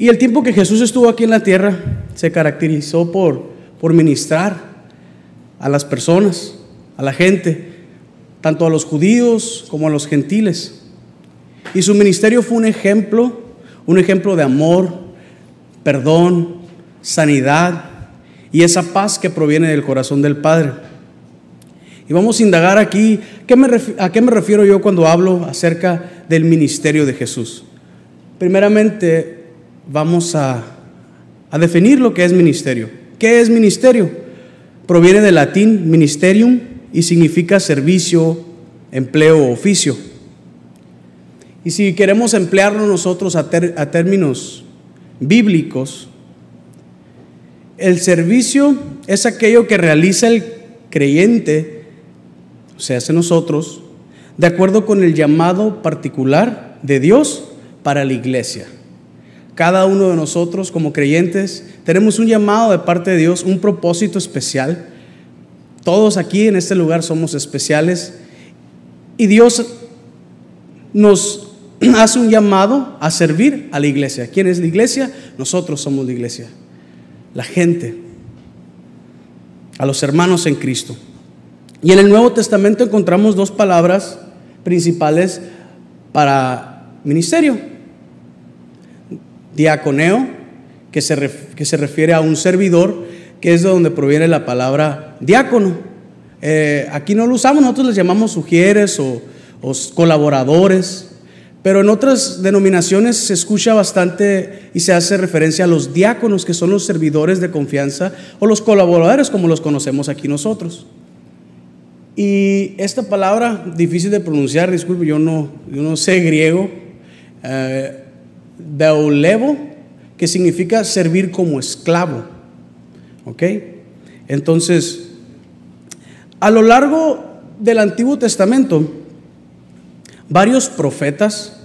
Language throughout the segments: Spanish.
Y el tiempo que Jesús estuvo aquí en la tierra se caracterizó por ministrar a las personas, a la gente, tanto a los judíos como a los gentiles. Y su ministerio fue un ejemplo de amor, perdón, sanidad y esa paz que proviene del corazón del Padre. Y vamos a indagar aquí, ¿a qué me refiero yo cuando hablo acerca del ministerio de Jesús? Primeramente, vamos a definir lo que es ministerio. ¿Qué es ministerio? Proviene del latín ministerium y significa servicio, empleo o oficio. Y si queremos emplearlo nosotros a términos bíblicos, el servicio es aquello que realiza el creyente, o sea, hace nosotros, de acuerdo con el llamado particular de Dios para la iglesia. Cada uno de nosotros como creyentes tenemos un llamado de parte de Dios, un propósito especial. Todos aquí en este lugar somos especiales y Dios nos hace un llamado a servir a la iglesia. ¿Quién es la iglesia? Nosotros somos la iglesia, la gente, a los hermanos en Cristo. Y en el Nuevo Testamento encontramos dos palabras principales para ministerio: diaconeo, que se refiere a un servidor, que es de donde proviene la palabra diácono. Aquí no lo usamos, nosotros les llamamos sugieres o colaboradores, pero en otras denominaciones se escucha bastante y se hace referencia a los diáconos, que son los servidores de confianza, o los colaboradores como los conocemos aquí nosotros. Y esta palabra, difícil de pronunciar, disculpe, yo no sé griego, doulevo, que significa servir como esclavo. ¿Ok? Entonces, a lo largo del Antiguo Testamento, varios profetas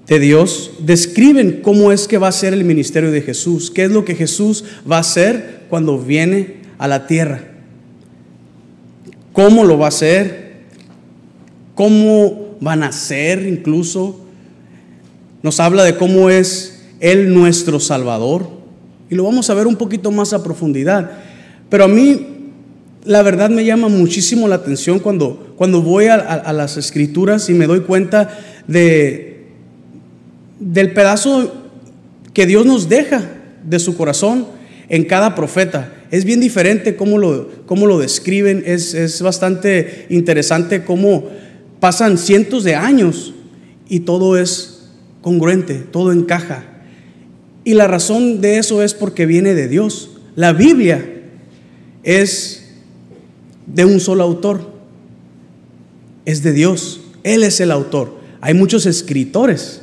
de Dios describen cómo es que va a ser el ministerio de Jesús, qué es lo que Jesús va a hacer cuando viene a la tierra, cómo lo va a hacer, cómo van a ser. Incluso nos habla de cómo es Él nuestro Salvador, y lo vamos a ver un poquito más a profundidad. Pero a mí la verdad me llama muchísimo la atención cuando voy a las Escrituras y me doy cuenta del pedazo que Dios nos deja de su corazón en cada profeta. Es bien diferente cómo lo describen. Es bastante interesante cómo pasan cientos de años y todo es congruente, todo encaja. Y la razón de eso es porque viene de Dios. La Biblia es de un solo autor, es de Dios, Él es el autor. Hay muchos escritores,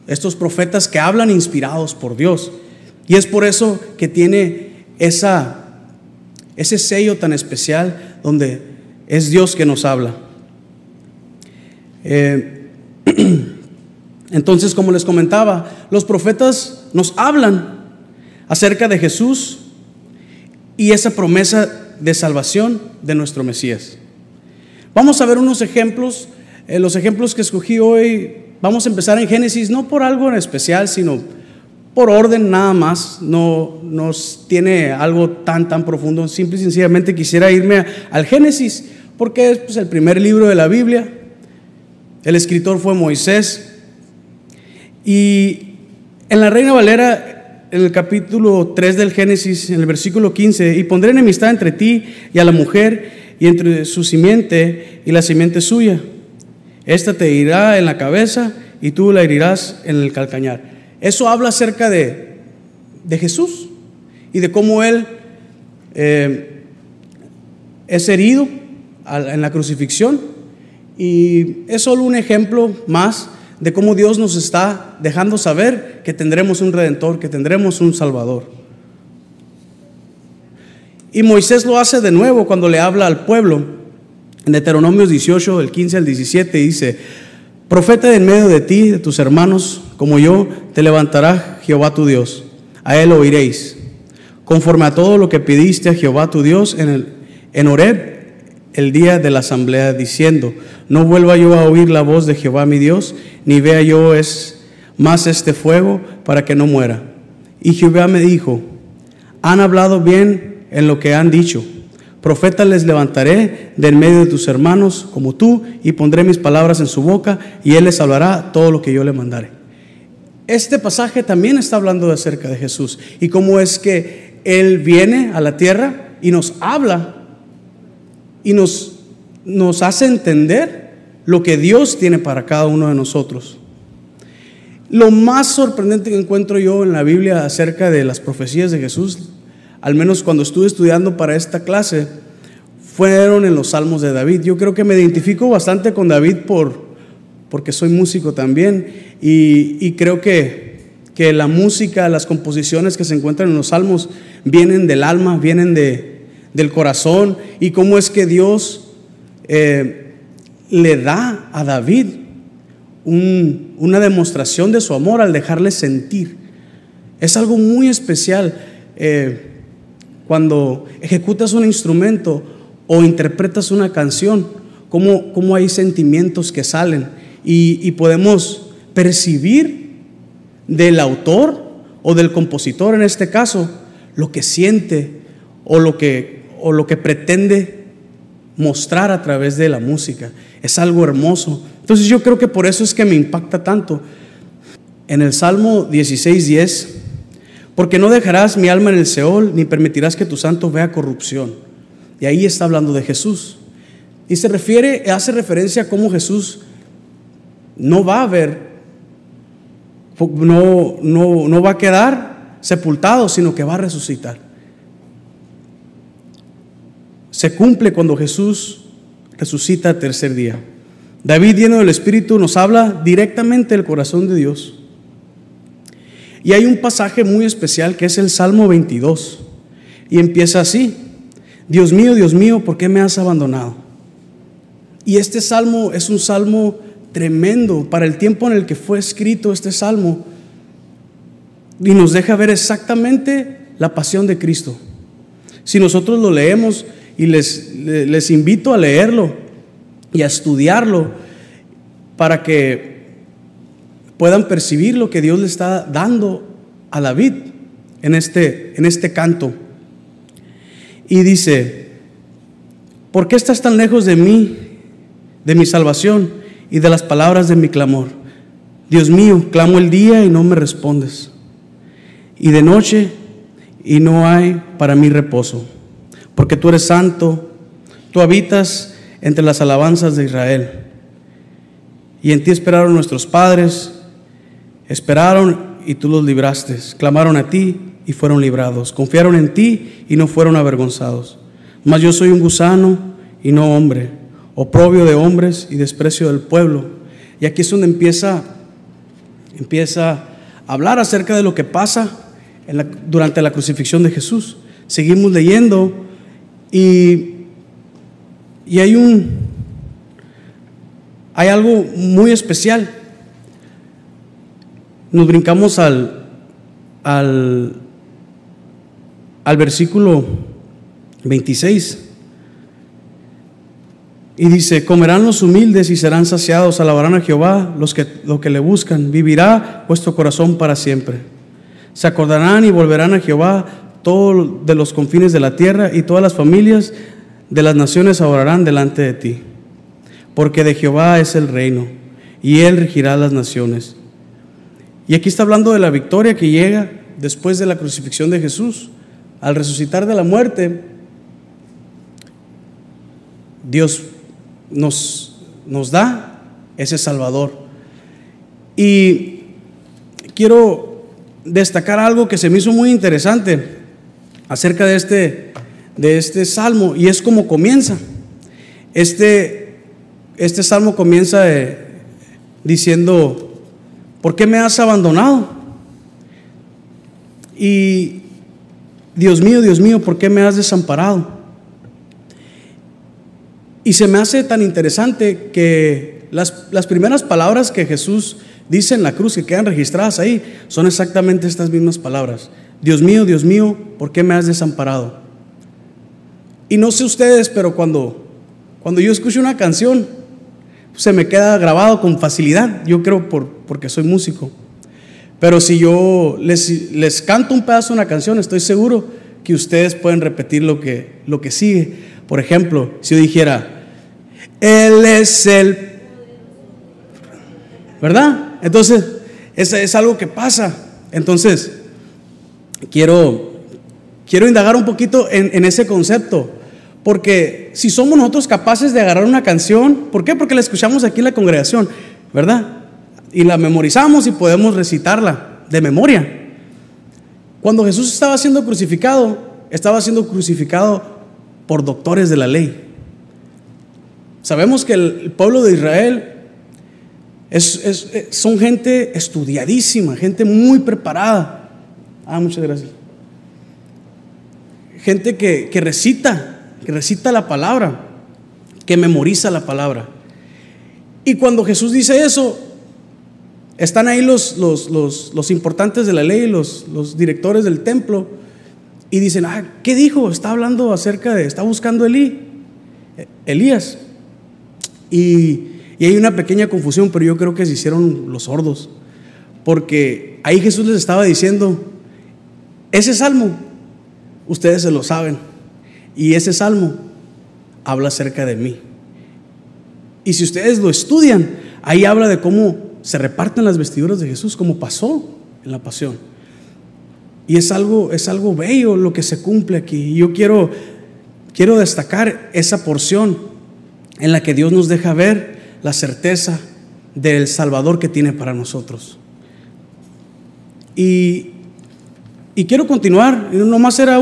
estos profetas que hablan inspirados por Dios, y es por eso que tiene ese sello tan especial donde es Dios que nos habla. Entonces, como les comentaba, los profetas nos hablan acerca de Jesús y esa promesa de salvación de nuestro Mesías. Vamos a ver unos ejemplos. Los ejemplos que escogí hoy, vamos a empezar en Génesis, no por algo en especial, sino por orden nada más. No nos tiene algo tan profundo. Simple y sencillamente quisiera irme al Génesis, porque es pues el primer libro de la Biblia. El escritor fue Moisés. Y en la Reina Valera, en el capítulo 3 del Génesis, en el versículo 15, y pondré enemistad entre ti y a la mujer, y entre su simiente y la simiente suya. Esta te herirá en la cabeza y tú la herirás en el calcañar. Eso habla acerca de Jesús y de cómo Él es herido en la crucifixión. Y es solo un ejemplo más de cómo Dios nos está dejando saber que tendremos un Redentor, que tendremos un Salvador. Y Moisés lo hace de nuevo cuando le habla al pueblo. En Deuteronomios 18, del 15 al 17, dice: profeta de en medio de ti, de tus hermanos, como yo, te levantará Jehová tu Dios. A él oiréis, conforme a todo lo que pediste a Jehová tu Dios en Horeb, el día de la asamblea, diciendo: no vuelva yo a oír la voz de Jehová mi Dios, ni vea yo es más este fuego para que no muera. Y Jehová me dijo: han hablado bien en lo que han dicho. Profeta les levantaré de en medio de tus hermanos como tú, y pondré mis palabras en su boca, y él les hablará todo lo que yo le mandare. Este pasaje también está hablando acerca de Jesús y cómo es que Él viene a la tierra y nos habla y nos hace entender lo que Dios tiene para cada uno de nosotros. Lo más sorprendente que encuentro yo en la Biblia acerca de las profecías de Jesús, al menos cuando estuve estudiando para esta clase, fueron en los Salmos de David. Yo creo que me identifico bastante con David porque soy músico también, y creo que la música, las composiciones que se encuentran en los Salmos vienen del alma, vienen del corazón, y cómo es que Dios le da a David una demostración de su amor al dejarle sentir. Es algo muy especial cuando ejecutas un instrumento o interpretas una canción, cómo hay sentimientos que salen y podemos percibir del autor o del compositor, en este caso, lo que siente o lo que pretende mostrar a través de la música. Es algo hermoso. Entonces yo creo que por eso es que me impacta tanto. En el Salmo 16:10, porque no dejarás mi alma en el Seol, ni permitirás que tu santo vea corrupción. Y ahí está hablando de Jesús. Y hace referencia a cómo Jesús no va a ver, no va a quedar sepultado, sino que va a resucitar. Se cumple cuando Jesús resucita al tercer día. David, lleno del Espíritu, nos habla directamente del corazón de Dios. Y hay un pasaje muy especial que es el Salmo 22. Y empieza así: Dios mío, ¿por qué me has abandonado? Y este salmo es un salmo tremendo para el tiempo en el que fue escrito este salmo, y nos deja ver exactamente la pasión de Cristo. Si nosotros lo leemos, y les invito a leerlo y a estudiarlo para que puedan percibir lo que Dios le está dando a David en este canto. Y dice: ¿por qué estás tan lejos de mí, de mi salvación y de las palabras de mi clamor? Dios mío, clamo el día y no me respondes, y de noche y no hay para mí reposo. Porque tú eres santo, tú habitas entre las alabanzas de Israel. Y en ti esperaron nuestros padres, esperaron y tú los libraste. Clamaron a ti y fueron librados. Confiaron en ti y no fueron avergonzados. Mas yo soy un gusano y no hombre, oprobio de hombres y desprecio del pueblo. Y aquí es donde empieza a hablar acerca de lo que pasa durante la crucifixión de Jesús. Seguimos leyendo y hay algo muy especial. Nos brincamos al versículo 26 y dice: comerán los humildes y serán saciados, alabarán a Jehová los que le buscan, vivirá vuestro corazón para siempre. Se acordarán y volverán a Jehová todos de los confines de la tierra, y todas las familias de las naciones adorarán delante de ti. Porque de Jehová es el reino, y Él regirá las naciones. Y aquí está hablando de la victoria que llega después de la crucifixión de Jesús. Al resucitar de la muerte, Dios nos da ese Salvador. Y quiero destacar algo que se me hizo muy interesante acerca de este salmo, y es como comienza. Este salmo comienza diciendo: ¿por qué me has abandonado? Y Dios mío, ¿por qué me has desamparado? Y se me hace tan interesante que las primeras palabras que Jesús dice en la cruz, que quedan registradas ahí, son exactamente estas mismas palabras: Dios mío, ¿por qué me has desamparado? Y no sé ustedes, pero cuando yo escucho una canción, se me queda grabado con facilidad. Yo creo porque soy músico. Pero si yo les canto un pedazo de una canción, estoy seguro que ustedes pueden repetir lo que sigue. Por ejemplo, si yo dijera, Él es el... ¿Verdad? Entonces, es algo que pasa. Entonces, quiero indagar un poquito en ese concepto. Porque si somos nosotros capaces de agarrar una canción, ¿por qué? Porque la escuchamos aquí en la congregación, ¿verdad? Y la memorizamos y podemos recitarla de memoria. Cuando Jesús estaba siendo crucificado por doctores de la ley. Sabemos que el pueblo de Israel son gente estudiadísima, gente muy preparada. Muchas gracias. Gente que recita la palabra, que memoriza la palabra. Y cuando Jesús dice eso, están ahí los importantes de la ley, los directores del templo, y dicen, ¿qué dijo? Está hablando está buscando Elías. Y hay una pequeña confusión, pero yo creo que se hicieron los sordos, porque ahí Jesús les estaba diciendo, ese salmo, ustedes se lo saben, y ese salmo habla acerca de mí. Y si ustedes lo estudian, ahí habla de cómo se reparten las vestiduras de Jesús, como pasó en la pasión. Y es algo bello lo que se cumple aquí. Y yo quiero destacar esa porción en la que Dios nos deja ver la certeza del Salvador que tiene para nosotros. Y quiero continuar. Nomás era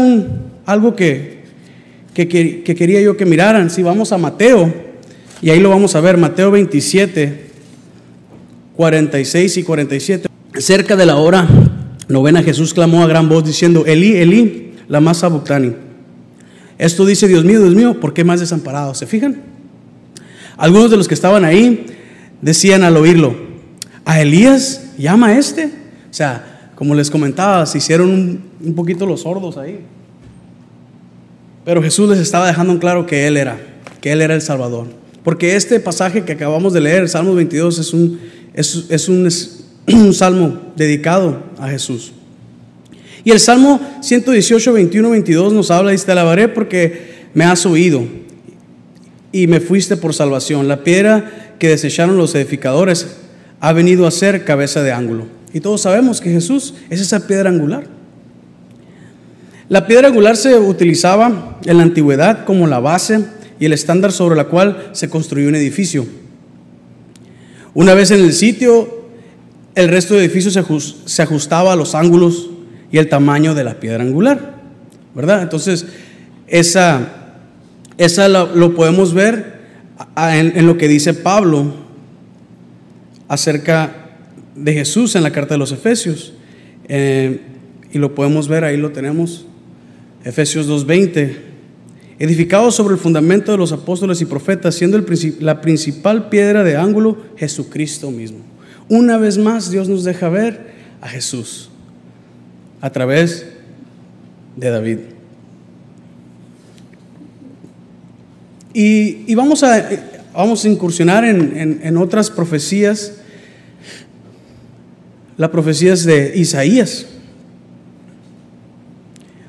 algo que quería yo que miraran. Si vamos a Mateo, y ahí lo vamos a ver, Mateo 27, 46 y 47. Cerca de la hora novena, Jesús clamó a gran voz diciendo, Elí, Elí, lama sabactani. Esto dice, Dios mío, ¿por qué me has desamparado? ¿Se fijan? Algunos de los que estaban ahí decían al oírlo, ¿a Elías llama a este? O sea, como les comentaba, se hicieron un poquito los sordos ahí. Pero Jesús les estaba dejando en claro que Él era el Salvador. Porque este pasaje que acabamos de leer, Salmo 22, es un salmo dedicado a Jesús. Y el Salmo 118, 21, 22 nos habla, dice, te alabaré porque me has oído y me fuiste por salvación. La piedra que desecharon los edificadores ha venido a ser cabeza de ángulo. Y todos sabemos que Jesús es esa piedra angular. La piedra angular se utilizaba en la antigüedad como la base y el estándar sobre la cual se construyó un edificio. Una vez en el sitio, el resto del edificio se ajustaba a los ángulos y el tamaño de la piedra angular, ¿verdad? Entonces, esa lo podemos ver en lo que dice Pablo acerca de Jesús en la carta de los Efesios. Y lo podemos ver, ahí lo tenemos, Efesios 2:20. Edificado sobre el fundamento de los apóstoles y profetas, siendo la principal piedra de ángulo Jesucristo mismo. Una vez más Dios nos deja ver a Jesús a través de David. Y vamos a incursionar en otras profecías. Las profecías de Isaías,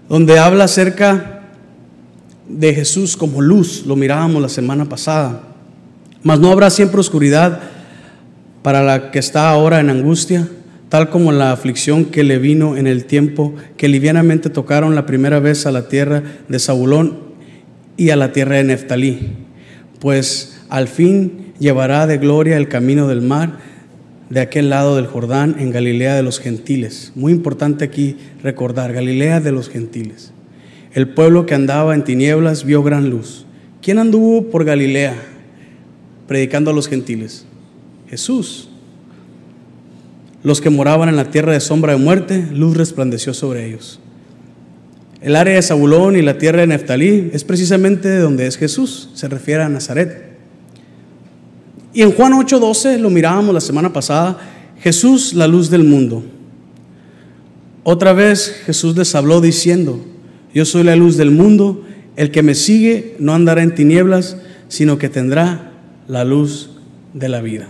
donde habla acerca de Jesús como luz. Lo mirábamos la semana pasada. Mas no habrá siempre oscuridad para la que está ahora en angustia, tal como la aflicción que le vino en el tiempo que livianamente tocaron la primera vez a la tierra de Zabulón y a la tierra de Neftalí, pues al fin llevará de gloria el camino del mar de aquel lado del Jordán, en Galilea de los gentiles. Muy importante aquí recordar, Galilea de los gentiles. El pueblo que andaba en tinieblas vio gran luz. ¿Quién anduvo por Galilea predicando a los gentiles? Jesús. Los que moraban en la tierra de sombra de muerte, luz resplandeció sobre ellos. El área de Zabulón y la tierra de Neftalí es precisamente de donde es Jesús, se refiere a Nazaret. Y en Juan 8:12, lo mirábamos la semana pasada, Jesús, la luz del mundo. Otra vez Jesús les habló diciendo, yo soy la luz del mundo, el que me sigue no andará en tinieblas, sino que tendrá la luz de la vida.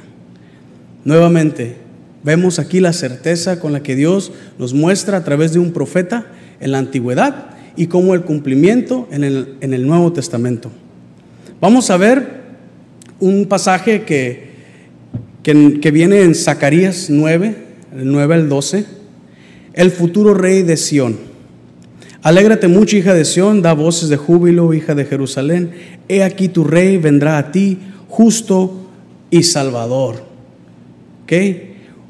Nuevamente, Vemos aquí la certeza con la que Dios nos muestra a través de un profeta en la antigüedad y como el cumplimiento en el Nuevo Testamento. Vamos a ver un pasaje que viene en Zacarías 9, el 9 al 12. El futuro rey de Sión. Alégrate mucho, hija de Sión, da voces de júbilo, hija de Jerusalén. He aquí tu rey vendrá a ti, justo y salvador. ¿Ok?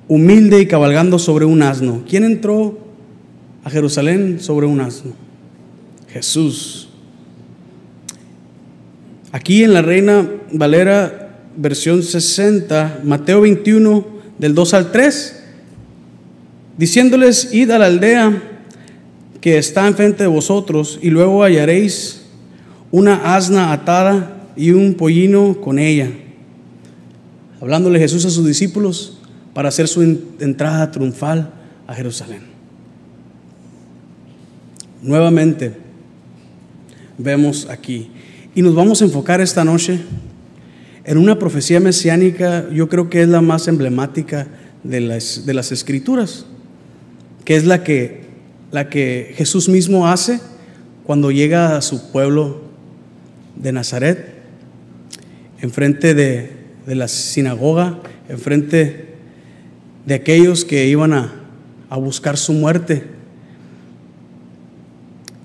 Humilde y cabalgando sobre un asno. ¿Quién entró a Jerusalén sobre un asno? Jesús. Aquí en la Reina Valera, versión 60, Mateo 21, del 2 al 3, diciéndoles: id a la aldea que está enfrente de vosotros, y luego hallaréis una asna atada y un pollino con ella. Hablándole Jesús a sus discípulos para hacer su entrada triunfal a Jerusalén. Nuevamente vemos aquí, y nos vamos a enfocar esta noche en una profecía mesiánica. Yo creo que es la más emblemática de las Escrituras, que es la que Jesús mismo hace cuando llega a su pueblo de Nazaret, enfrente de la sinagoga, enfrente de aquellos que iban a buscar su muerte.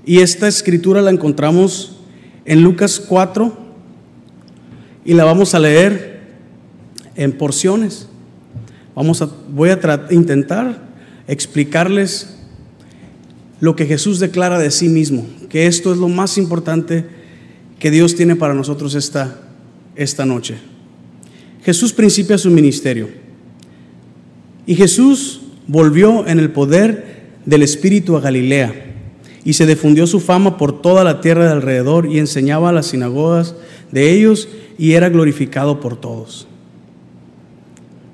Y esta escritura la encontramos en Lucas 4 y la vamos a leer en porciones. Voy a intentar explicarles lo que Jesús declara de sí mismo, que esto es lo más importante que Dios tiene para nosotros esta noche. Jesús principia su ministerio, y Jesús volvió en el poder del Espíritu a Galilea, y se difundió su fama por toda la tierra de alrededor, y enseñaba a las sinagogas de ellos, y era glorificado por todos.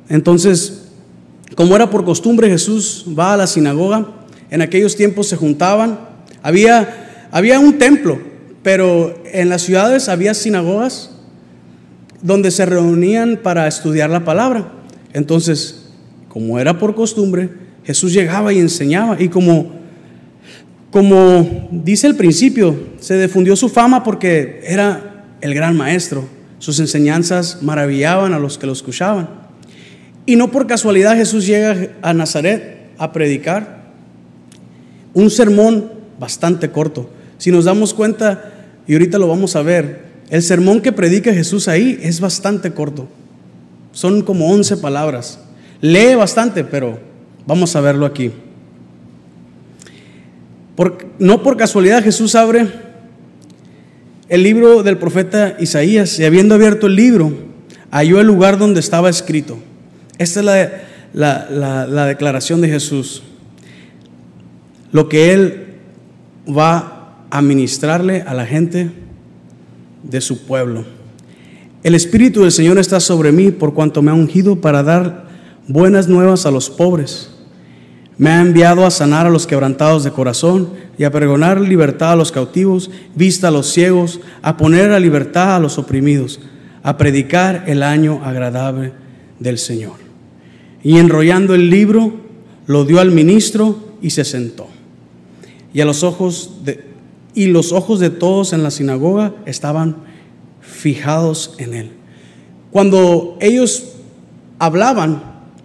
Entonces, como era por costumbre, Jesús va a la sinagoga. En aquellos tiempos se juntaban, había un templo, pero en las ciudades había sinagogas donde se reunían para estudiar la palabra. Entonces, como era por costumbre, Jesús llegaba y enseñaba, y como dice el principio, se difundió su fama porque era el gran maestro. Sus enseñanzas maravillaban a los que lo escuchaban. Y no por casualidad Jesús llega a Nazaret a predicar un sermón bastante corto. Si nos damos cuenta, y ahorita lo vamos a ver, el sermón que predica Jesús ahí es bastante corto. Son como 11 palabras. Lee bastante, pero vamos a verlo aquí. No por casualidad Jesús abre el libro del profeta Isaías, y habiendo abierto el libro, halló el lugar donde estaba escrito. Esta es la declaración de Jesús, lo que Él va a ministrarle a la gente de su pueblo. El Espíritu del Señor está sobre mí, por cuanto me ha ungido para dar buenas nuevas a los pobres. Me ha enviado a sanar a los quebrantados de corazón, y a pregonar libertad a los cautivos, vista a los ciegos, a poner a libertad a los oprimidos, a predicar el año agradable del Señor. Y enrollando el libro, lo dio al ministro y se sentó. Y los ojos de todos en la sinagoga estaban fijados en él. Cuando ellos hablaban,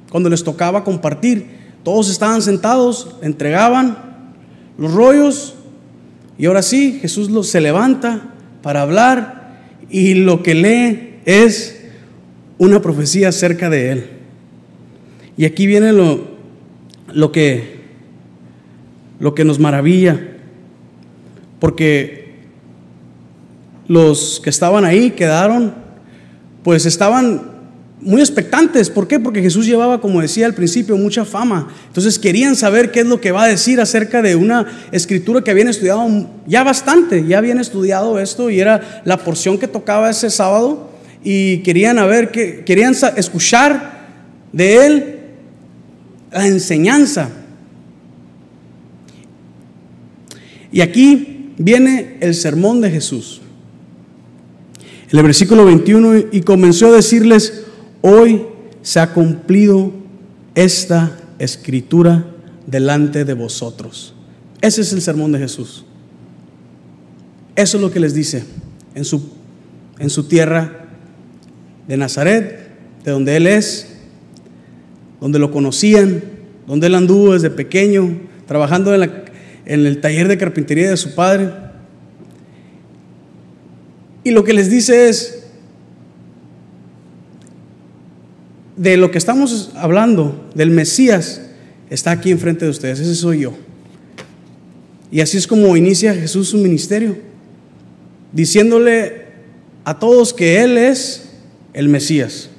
cuando les tocaba compartir, todos estaban sentados, entregaban los rollos, y ahora sí, Jesús se levanta para hablar, y lo que lee es una profecía acerca de él. Y aquí viene lo que nos maravilla, porque los que estaban ahí estaban muy expectantes. ¿Por qué? Porque Jesús llevaba, como decía al principio, mucha fama. Entonces querían saber qué es lo que va a decir acerca de una escritura que habían estudiado ya bastante. Ya habían estudiado esto, y era la porción que tocaba ese sábado, y querían escuchar de él la enseñanza. Y aquí viene el sermón de Jesús. En el versículo 21, y comenzó a decirles: hoy se ha cumplido esta escritura delante de vosotros. Ese es el sermón de Jesús. Eso es lo que les dice en su tierra de Nazaret, de donde Él es, donde lo conocían, donde Él anduvo desde pequeño, trabajando en el taller de carpintería de su padre. Y lo que les dice es, de lo que estamos hablando, del Mesías, está aquí enfrente de ustedes, ese soy yo. Y así es como inicia Jesús su ministerio, diciéndole a todos que Él es el Mesías.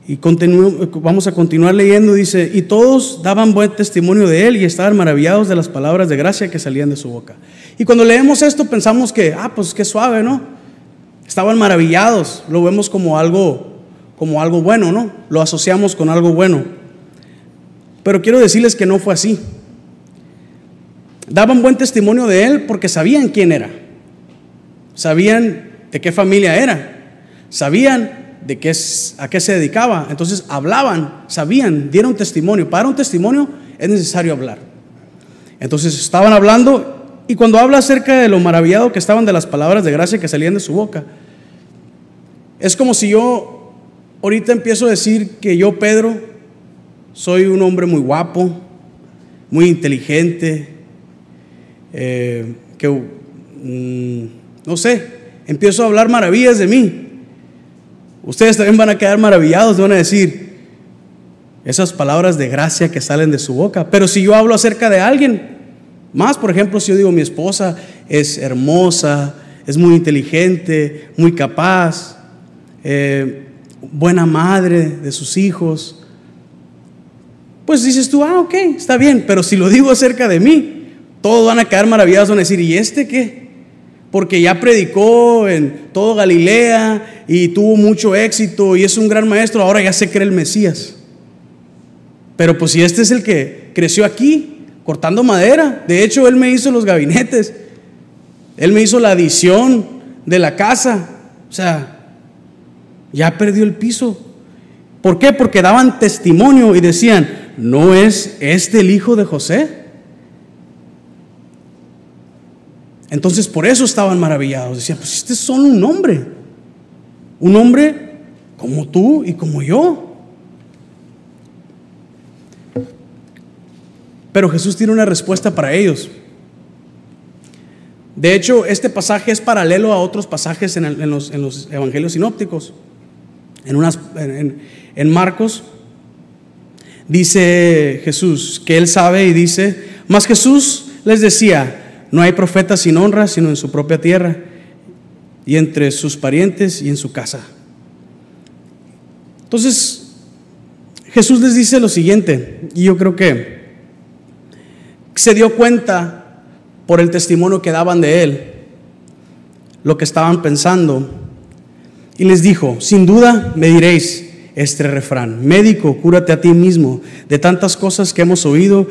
Y vamos a continuar leyendo, dice, y todos daban buen testimonio de Él y estaban maravillados de las palabras de gracia que salían de su boca. Y cuando leemos esto pensamos que, pues qué suave, ¿no? Estaban maravillados, lo vemos como algo bueno, ¿no? Lo asociamos con algo bueno. Pero quiero decirles que no fue así. Daban buen testimonio de Él porque sabían quién era, sabían de qué familia era, sabían a qué se dedicaba. Entonces hablaban, sabían, dieron testimonio. Para dar un testimonio es necesario hablar. Entonces estaban hablando, y cuando habla acerca de lo maravillado que estaban de las palabras de gracia que salían de su boca, es como si yo ahorita empiezo a decir que yo, Pedro, soy un hombre muy guapo, muy inteligente, no sé, empiezo a hablar maravillas de mí. Ustedes también van a quedar maravillados, van a decir esas palabras de gracia que salen de su boca. Pero si yo hablo acerca de alguien más, por ejemplo, si yo digo mi esposa es hermosa, es muy inteligente, muy capaz, buena madre de sus hijos, pues dices tú, ok, está bien. Pero si lo digo acerca de mí, todos van a quedar maravillados, van a decir, ¿y este qué? Porque ya predicó en todo Galilea y tuvo mucho éxito y es un gran maestro, ahora ya se cree el Mesías. Pero pues si este es el que creció aquí cortando madera, de hecho Él me hizo los gabinetes, Él me hizo la adición de la casa, o sea, ya perdió el piso. ¿Por qué? Porque daban testimonio y decían, ¿no es este el hijo de José? Entonces por eso estaban maravillados. Decían, pues este es solo un hombre como tú y como yo. Pero Jesús tiene una respuesta para ellos. De hecho, este pasaje es paralelo a otros pasajes en los evangelios sinópticos. En Marcos dice Jesús que Él sabe y dice, mas Jesús les decía, no hay profeta sin honra, sino en su propia tierra, y entre sus parientes y en su casa. Entonces, Jesús les dice lo siguiente, y yo creo que se dio cuenta por el testimonio que daban de Él, lo que estaban pensando, y les dijo, sin duda me diréis este refrán, médico, cúrate a ti mismo, de tantas cosas que hemos oído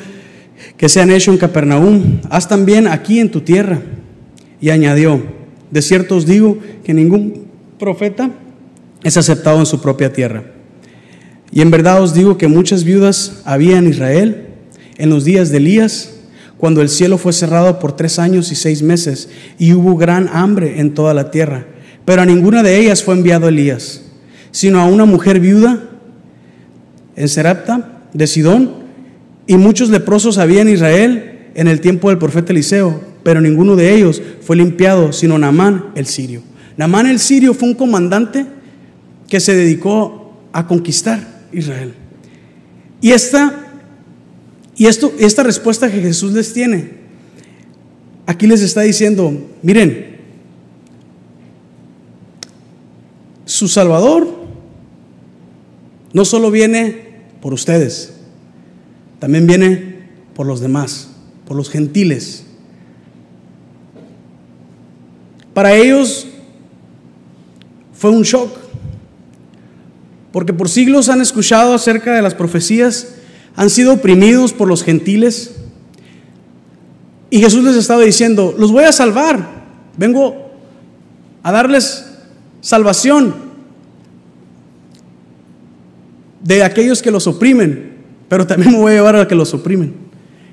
que se han hecho en Capernaum, haz también aquí en tu tierra. Y añadió, de cierto os digo que ningún profeta es aceptado en su propia tierra. Y en verdad os digo que muchas viudas había en Israel en los días de Elías, cuando el cielo fue cerrado por 3 años y 6 meses, y hubo gran hambre en toda la tierra. Pero a ninguna de ellas fue enviado Elías, sino a una mujer viuda en Sarepta de Sidón. Y muchos leprosos había en Israel en el tiempo del profeta Eliseo, pero ninguno de ellos fue limpiado, sino Naamán el sirio. Naamán el sirio fue un comandante que se dedicó a conquistar Israel. Y esta respuesta que Jesús les tiene, aquí les está diciendo, miren, su Salvador no solo viene por ustedes, también viene por los demás, por los gentiles. Para ellos fue un shock, porque por siglos han escuchado acerca de las profecías, han sido oprimidos por los gentiles, y Jesús les estaba diciendo, los voy a salvar, vengo a darles salvación. de aquellos que los oprimen, pero también me voy a llevar a los que los oprimen.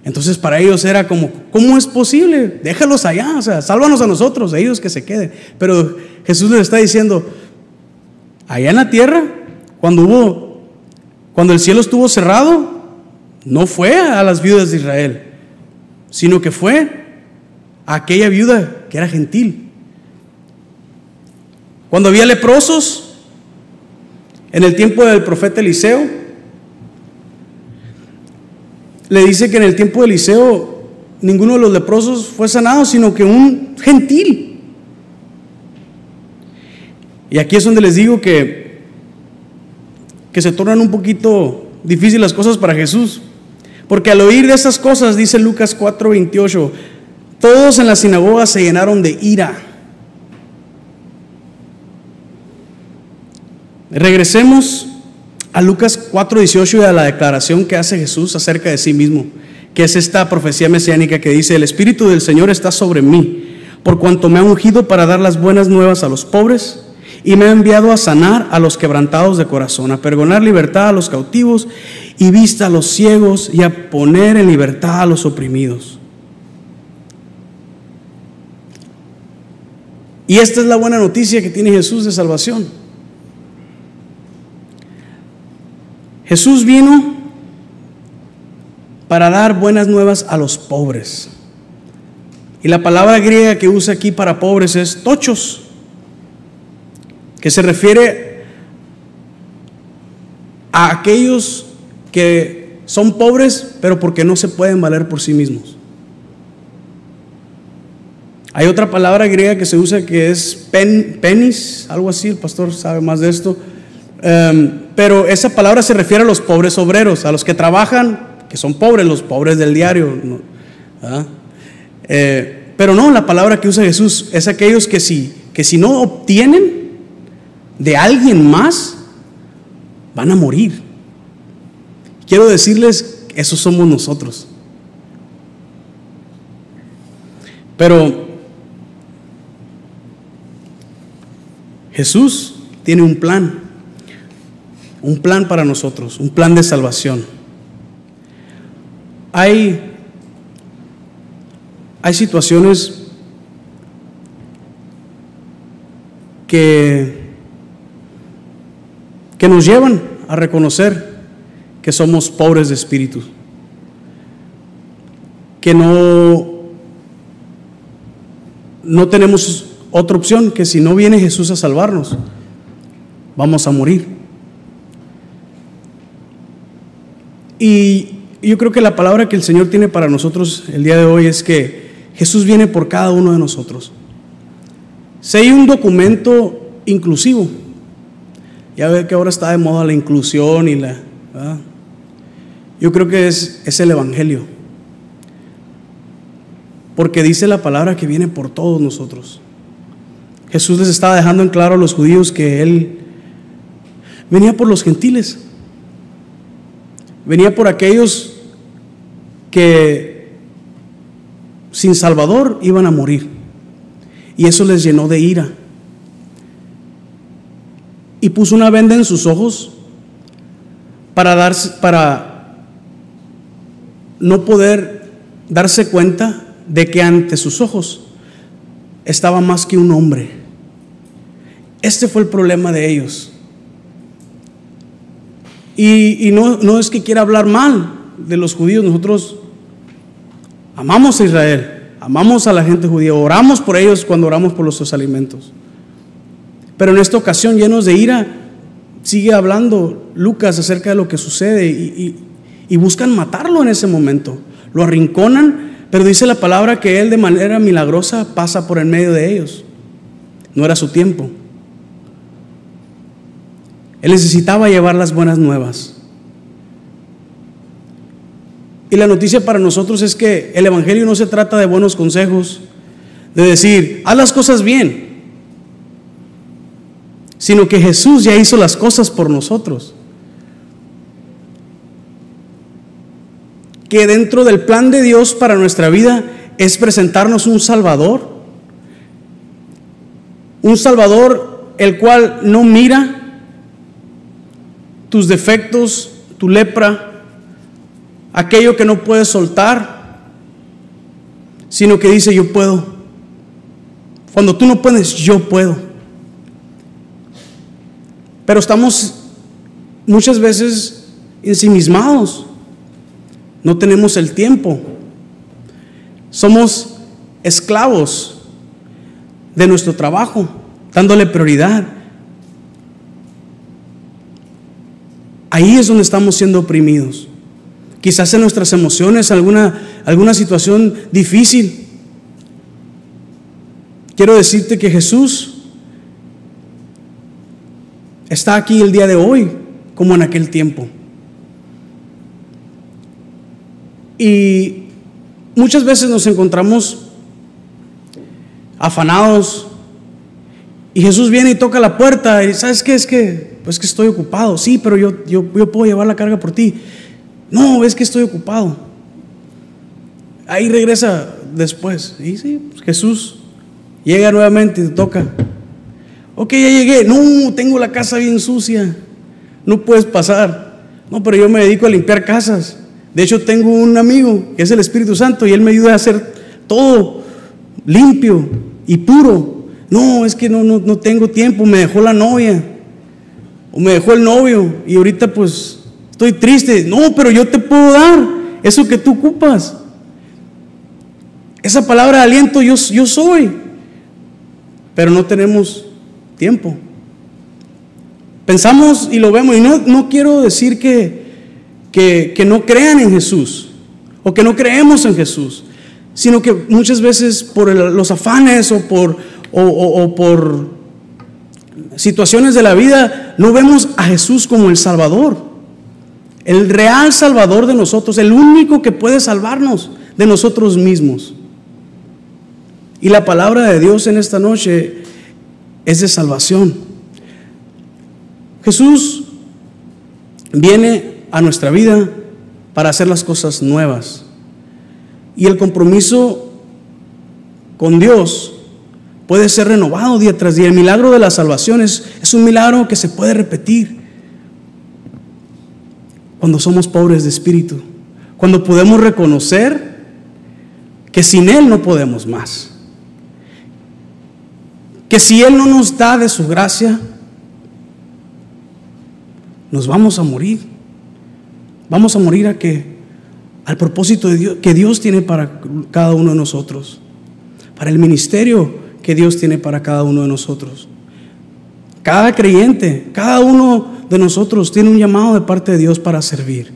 Entonces para ellos era como, ¿cómo es posible? Déjalos allá, o sea, sálvanos a nosotros, a ellos que se queden. Pero Jesús les está diciendo, allá en la tierra, cuando el cielo estuvo cerrado, no fue a las viudas de Israel, sino que fue a aquella viuda que era gentil. Cuando había leprosos, en el tiempo del profeta Eliseo, le dice que en el tiempo de Eliseo ninguno de los leprosos fue sanado, sino que un gentil. Y aquí es donde les digo que se tornan un poquito difíciles las cosas para Jesús, porque al oír de esas cosas, dice Lucas 4:28, todos en la sinagoga se llenaron de ira. Regresemos a Lucas 4:18 y a la declaración que hace Jesús acerca de sí mismo, que es esta profecía mesiánica que dice: el Espíritu del Señor está sobre mí, por cuanto me ha ungido para dar las buenas nuevas a los pobres, y me ha enviado a sanar a los quebrantados de corazón, a pregonar libertad a los cautivos y vista a los ciegos, y a poner en libertad a los oprimidos. Y esta es la buena noticia que tiene Jesús de salvación. Jesús vino para dar buenas nuevas a los pobres. Y la palabra griega que usa aquí para pobres es tochos, que se refiere a aquellos que son pobres, pero porque no se pueden valer por sí mismos. Hay otra palabra griega que se usa que es penis, algo así, el pastor sabe más de esto. Pero esa palabra se refiere a los pobres obreros, a los que trabajan, que son pobres, los pobres del diario, ¿no? Pero no, la palabra que usa Jesús es aquellos que si no obtienen de alguien más, van a morir. Quiero decirles, esos somos nosotros. Pero Jesús tiene un plan para nosotros, un plan de salvación. Hay situaciones que nos llevan a reconocer que somos pobres de espíritu, que no tenemos otra opción, que si no viene Jesús a salvarnos, vamos a morir. Y yo creo que la palabra que el Señor tiene para nosotros el día de hoy es que Jesús viene por cada uno de nosotros. Si hay un documento inclusivo, ya ve que ahora está de moda la inclusión y ¿verdad? Yo creo que es el Evangelio, porque dice la palabra que viene por todos nosotros. Jesús les estaba dejando en claro a los judíos que Él venía por los gentiles, venía por aquellos que sin Salvador iban a morir, y eso les llenó de ira, y puso una venda en sus ojos para no poder darse cuenta de que ante sus ojos estaba más que un hombre. Este fue el problema de ellos. Y no es que quiera hablar mal de los judíos. Nosotros amamos a Israel, amamos a la gente judía, oramos por ellos cuando oramos por nuestros alimentos. Pero en esta ocasión, llenos de ira, sigue hablando Lucas acerca de lo que sucede y buscan matarlo en ese momento. Lo arrinconan, pero dice la palabra que él de manera milagrosa pasa por en medio de ellos. No era su tiempo. Él necesitaba llevar las buenas nuevas. Y la noticia para nosotros es que el Evangelio no se trata de buenos consejos, de decir, haz las cosas bien, sino que Jesús ya hizo las cosas por nosotros. Que dentro del plan de Dios para nuestra vida es presentarnos un Salvador el cual no mira tus defectos, tu lepra, aquello que no puedes soltar, sino que dice: yo puedo. Cuando tú no puedes, yo puedo. Pero estamos muchas veces ensimismados, no tenemos el tiempo, somos esclavos de nuestro trabajo, dándole prioridad. Ahí es donde estamos siendo oprimidos. Quizás en nuestras emociones, alguna situación difícil. Quiero decirte que Jesús está aquí el día de hoy, como en aquel tiempo. Y muchas veces nos encontramos afanados, y Jesús viene y toca la puerta y ¿sabes qué? Es que estoy ocupado. Sí, pero yo puedo llevar la carga por ti. No, es que estoy ocupado. Ahí regresa después. Y sí, pues Jesús llega nuevamente y te toca. Ok, ya llegué. No, tengo la casa bien sucia, no puedes pasar. No, pero yo me dedico a limpiar casas. De hecho, tengo un amigo que es el Espíritu Santo y él me ayuda a hacer todo limpio y puro. No, es que no tengo tiempo, me dejó la novia o me dejó el novio y ahorita pues estoy triste. No, pero yo te puedo dar eso que tú ocupas. Esa palabra de aliento, yo soy. Pero no tenemos tiempo. Pensamos y lo vemos, y no quiero decir que no crean en Jesús o que no creemos en Jesús, sino que muchas veces por los afanes o por situaciones de la vida no vemos a Jesús como el Salvador, el real Salvador de nosotros, el único que puede salvarnos de nosotros mismos. Y la palabra de Dios en esta noche es de salvación. Jesús viene a nuestra vida para hacer las cosas nuevas. Y el compromiso con Dios puede ser renovado día tras día. El milagro de la salvación es un milagro que se puede repetir cuando somos pobres de espíritu, cuando podemos reconocer que sin Él no podemos más, que si Él no nos da de su gracia, nos vamos a morir. Vamos a morir al propósito de Dios, que Dios tiene para cada uno de nosotros, para el ministerio que Dios tiene para cada uno de nosotros. Cada creyente, cada uno de nosotros tiene un llamado de parte de Dios para servir,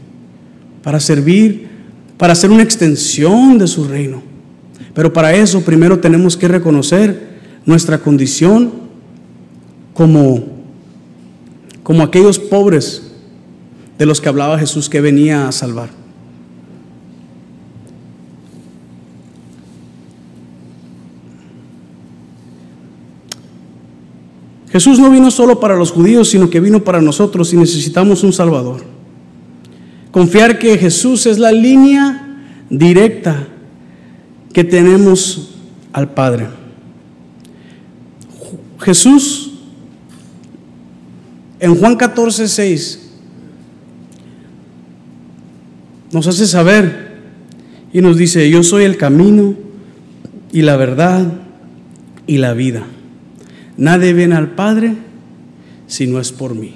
para ser una extensión de su reino. Pero para eso primero tenemos que reconocer nuestra condición como aquellos pobres de los que hablaba Jesús, que venía a salvar. Jesús no vino solo para los judíos, sino que vino para nosotros, y necesitamos un Salvador. Confiar que Jesús es la línea directa que tenemos al Padre. Jesús en Juan 14:6 nos hace saber y nos dice: yo soy el camino y la verdad y la vida. Nadie viene al Padre si no es por mí.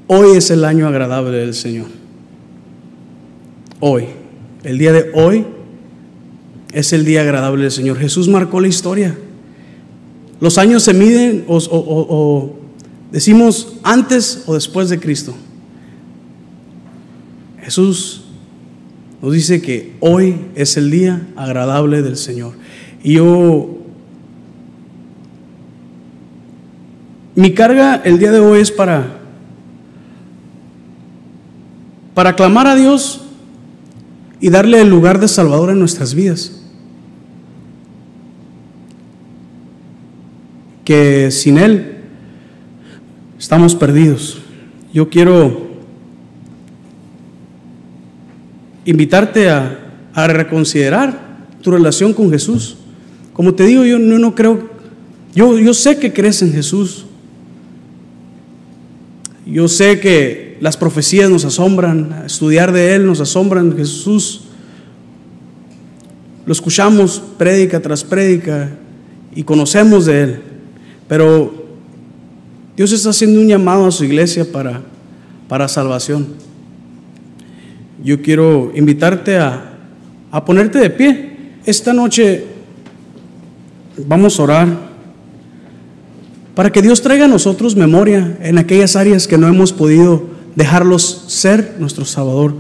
Hoy es el año agradable del Señor. Hoy, el día de hoy, es el día agradable del Señor. Jesús marcó la historia. Los años se miden o decimos antes o después de Cristo. Jesús nos dice que hoy es el día agradable del Señor. Y mi carga el día de hoy es para clamar a Dios y darle el lugar de Salvador en nuestras vidas. Que sin Él estamos perdidos. Yo quiero invitarte a reconsiderar tu relación con Jesús. Como te digo, yo no creo, yo sé que crees en Jesús, Yo sé que las profecías nos asombran, estudiar de Él nos asombran. Jesús lo escuchamos prédica tras prédica y conocemos de Él, pero Dios está haciendo un llamado a su iglesia para salvación. Yo quiero invitarte a ponerte de pie. Esta noche vamos a orar para que Dios traiga a nosotros memoria en aquellas áreas que no hemos podido dejarlos ser nuestro Salvador.